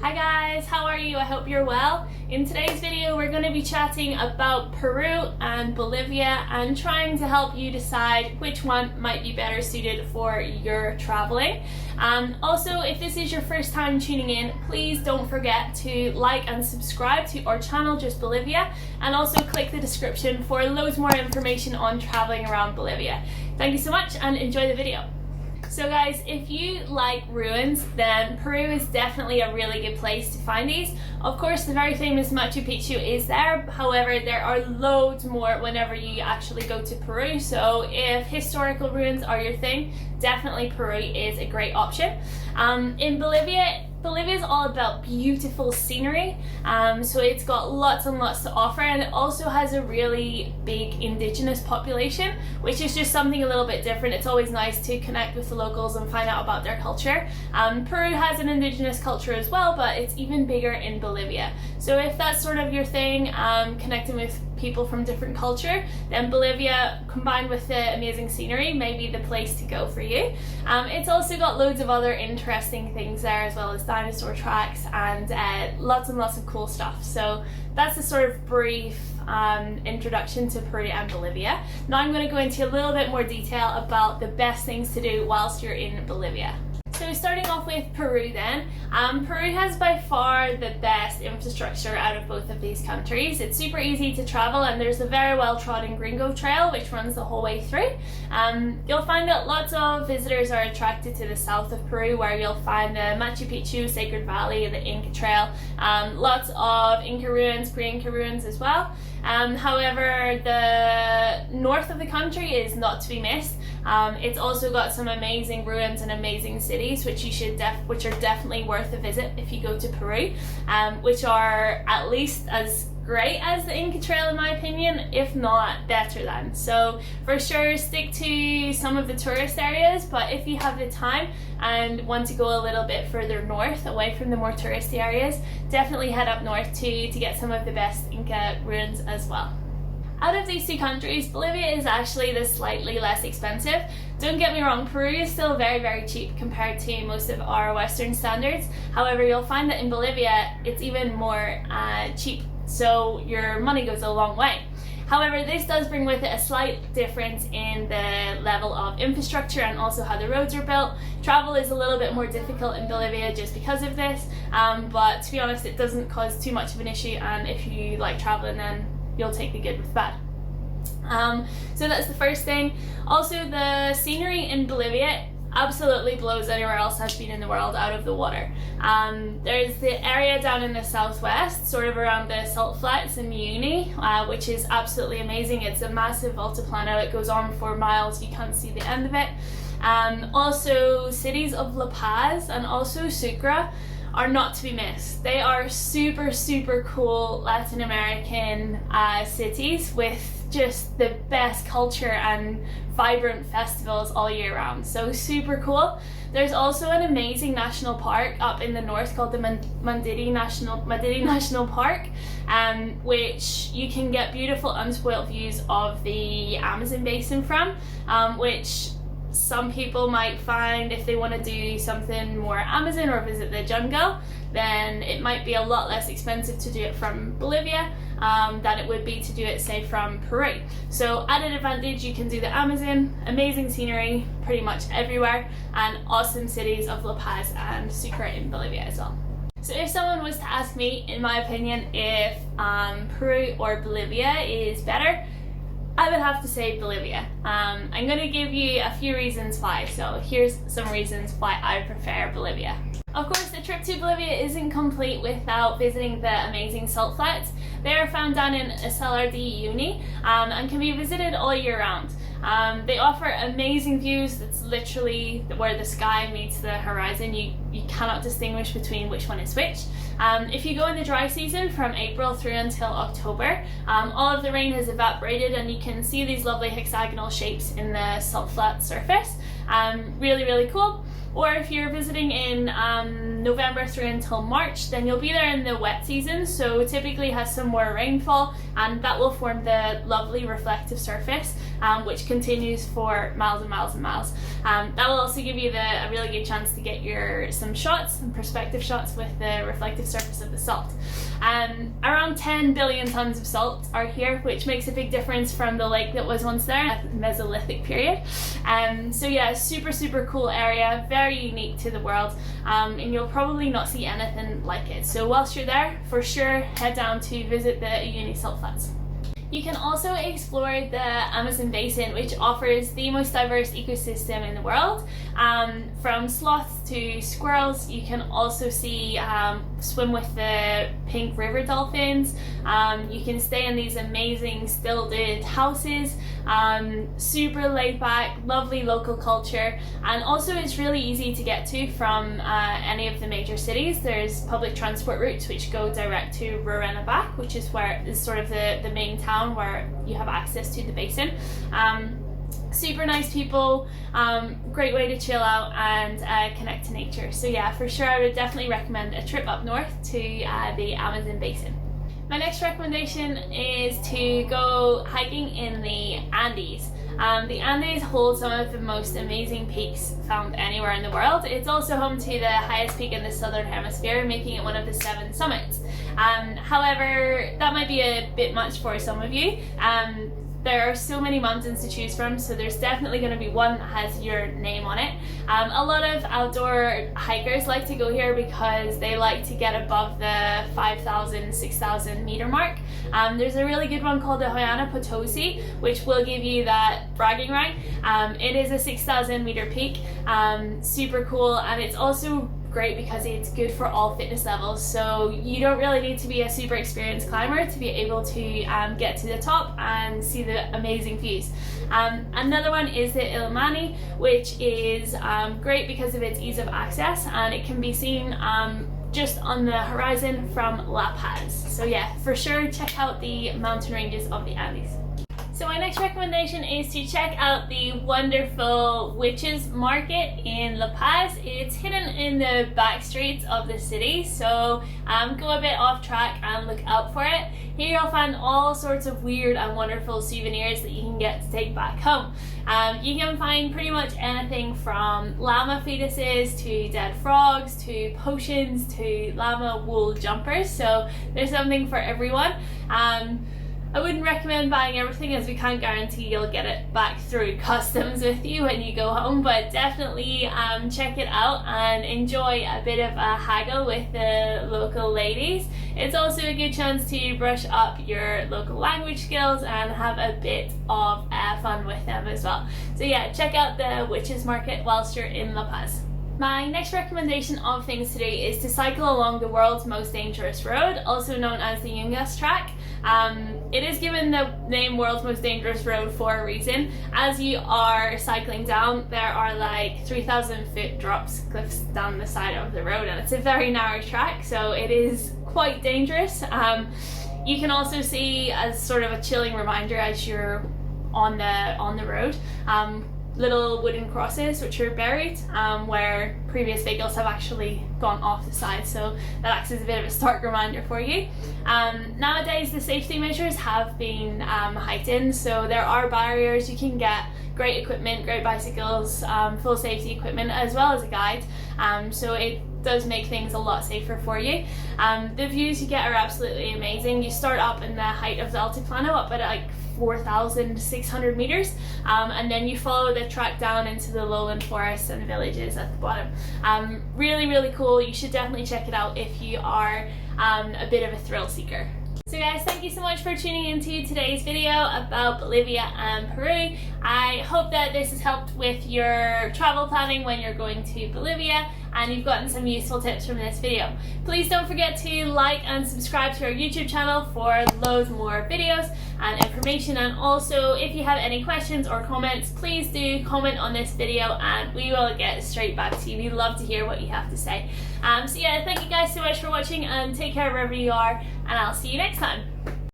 Hi guys, how are you? I hope you're well. In today's video we're going to be chatting about Peru and Bolivia and trying to help you decide which one might be better suited for your traveling. Also, if this is your first time tuning in, please don't forget to like and subscribe to our channel, Just Bolivia, and also click the description for loads more information on traveling around Bolivia. Thank you so much and enjoy the video. So guys, if you like ruins, then Peru is definitely a really good place to find these. Of course, the very famous Machu Picchu is there. However, there are loads more whenever you actually go to Peru. So if historical ruins are your thing, definitely Peru is a great option. In Bolivia is all about beautiful scenery, so it's got lots and lots to offer, and it also has a really big indigenous population, which is just something a little bit different. It's always nice to connect with the locals and find out about their culture. Peru has an indigenous culture as well, but it's even bigger in Bolivia. So if that's sort of your thing, connecting with people from different culture, then Bolivia combined with the amazing scenery may be the place to go for you. It's also got loads of other interesting things there, as well as dinosaur tracks and lots of cool stuff. So that's a sort of brief introduction to Peru and Bolivia. Now I'm going to go into a little bit more detail about the best things to do whilst you're in Bolivia. So starting off with Peru then, Peru has by far the best infrastructure out of both of these countries. It's super easy to travel, and there's a very well trodden gringo trail which runs the whole way through. You'll find that lots of visitors are attracted to the south of Peru, where you'll find the Machu Picchu, Sacred Valley, the Inca Trail, lots of Inca ruins, pre-Inca ruins as well. However, the north of the country is not to be missed. It's also got some amazing ruins and amazing cities which are definitely worth a visit if you go to Peru, which are at least as great as the Inca Trail in my opinion, if not better than. So for sure stick to some of the tourist areas, but if you have the time and want to go a little bit further north away from the more touristy areas, definitely head up north to get some of the best Inca ruins as well. Out of these two countries, Bolivia is actually the slightly less expensive. Don't get me wrong, Peru is still very cheap compared to most of our Western standards. However, you'll find that in Bolivia it's even more cheap, so your money goes a long way. However, this does bring with it a slight difference in the level of infrastructure and also how the roads are built. Travel is a little bit more difficult in Bolivia just because of this, but to be honest, it doesn't cause too much of an issue, and if you like traveling, then you'll take the good with the bad. So that's the first thing. Also, the scenery in Bolivia absolutely blows anywhere else I've been in the world out of the water. There's the area down in the southwest, sort of around the salt flats in Uyuni, which is absolutely amazing. It's a massive altiplano. It goes on for miles. You can't see the end of it. Also, cities of La Paz and also Sucre are not to be missed. They are super cool Latin American cities with just the best culture and vibrant festivals all year round. So super cool. There's also an amazing national park up in the north called the Mandiri National Park, which you can get beautiful unspoilt views of the Amazon Basin from, which some people might find, if they want to do something more Amazon or visit the jungle, then it might be a lot less expensive to do it from Bolivia than it would be to do it, say, from Peru. So added advantage, you can do the Amazon, amazing scenery pretty much everywhere, and awesome cities of La Paz and Sucre in Bolivia as well. So if someone was to ask me, in my opinion, if Peru or Bolivia is better, I would have to say Bolivia. I'm going to give you a few reasons why, so here's some reasons why I prefer Bolivia. Of course, the trip to Bolivia isn't complete without visiting the amazing salt flats. They are found down in Salar de Uyuni and can be visited all year round. They offer amazing views. It's literally where the sky meets the horizon. You cannot distinguish between which one is which. If you go in the dry season from April through until October, all of the rain has evaporated and you can see these lovely hexagonal shapes in the salt flat surface. Really cool. Or if you're visiting in November through until March, then you'll be there in the wet season, so typically has some more rainfall, and that will form the lovely reflective surface. which continues for miles and miles and miles. That will also give you a really good chance to get some perspective shots with the reflective surface of the salt. Around 10 billion tons of salt are here, which makes a big difference from the lake that was once there at the Mesolithic period. So yeah, super cool area, very unique to the world, and you'll probably not see anything like it. So whilst you're there, for sure head down to visit the Uyuni salt flats. You can also explore the Amazon Basin, which offers the most diverse ecosystem in the world. From sloths to squirrels, you can also swim with the pink river dolphins. You can stay in these amazing stilted houses, super laid back, lovely local culture, and also it's really easy to get to from any of the major cities. There's public transport routes which go direct to Roraima, which is sort of the main town where you have access to the basin. Super nice people, great way to chill out and connect to nature. So yeah, for sure I would definitely recommend a trip up north to the Amazon Basin. My next recommendation is to go hiking in the Andes. The Andes hold some of the most amazing peaks found anywhere in the world. It's also home to the highest peak in the southern hemisphere, making it one of the 7 summits. However, that might be a bit much for some of you. There are so many mountains to choose from, so there's definitely going to be one that has your name on it. A lot of outdoor hikers like to go here because they like to get above the 5,000, 6,000 meter mark. There's a really good one called the Huayana Potosi, which will give you that bragging right. It is a 6,000 meter peak, super cool, and it's also great because it's good for all fitness levels, so you don't really need to be a super experienced climber to be able to get to the top and see the amazing views. Another one is the Illimani, which is great because of its ease of access, and it can be seen just on the horizon from La Paz. So yeah, for sure check out the mountain ranges of the Andes. So my next recommendation is to check out the wonderful Witches Market in La Paz. It's hidden in the back streets of the city, so go a bit off track and look out for it. Here you'll find all sorts of weird and wonderful souvenirs that you can get to take back home. You can find pretty much anything from llama fetuses to dead frogs to potions to llama wool jumpers, so there's something for everyone. I wouldn't recommend buying everything as we can't guarantee you'll get it back through customs with you when you go home, but definitely check it out and enjoy a bit of a haggle with the local ladies. It's also a good chance to brush up your local language skills and have a bit of fun with them as well. So yeah, check out the Witches Market whilst you're in La Paz. My next recommendation of things to do is to cycle along the world's most dangerous road, also known as the Incas track. It is given the name World's Most Dangerous Road for a reason. As you are cycling down, there are like 3,000 foot cliffs down the side of the road, and it's a very narrow track, so it is quite dangerous. You can also see, as sort of a chilling reminder as you're on the road, little wooden crosses which are buried where previous vehicles have actually gone off the side, so that acts as a bit of a stark reminder for you. Nowadays the safety measures have been heightened, so there are barriers. You can get great equipment, great bicycles, full safety equipment, as well as a guide, so it does make things a lot safer for you. The views you get are absolutely amazing. You start up in the height of the Altiplano, up at like 4,600 meters, and then you follow the track down into the lowland forests and villages at the bottom. Really cool. You should definitely check it out if you are a bit of a thrill seeker. So guys, thank you so much for tuning into today's video about Bolivia and Peru. I hope that this has helped with your travel planning when you're going to Bolivia and you've gotten some useful tips from this video. Please don't forget to like and subscribe to our YouTube channel for loads more videos and information, and also if you have any questions or comments, please do comment on this video and we will get straight back to you. We love to hear what you have to say. So yeah, thank you guys so much for watching and take care wherever you are, and I'll see you next time.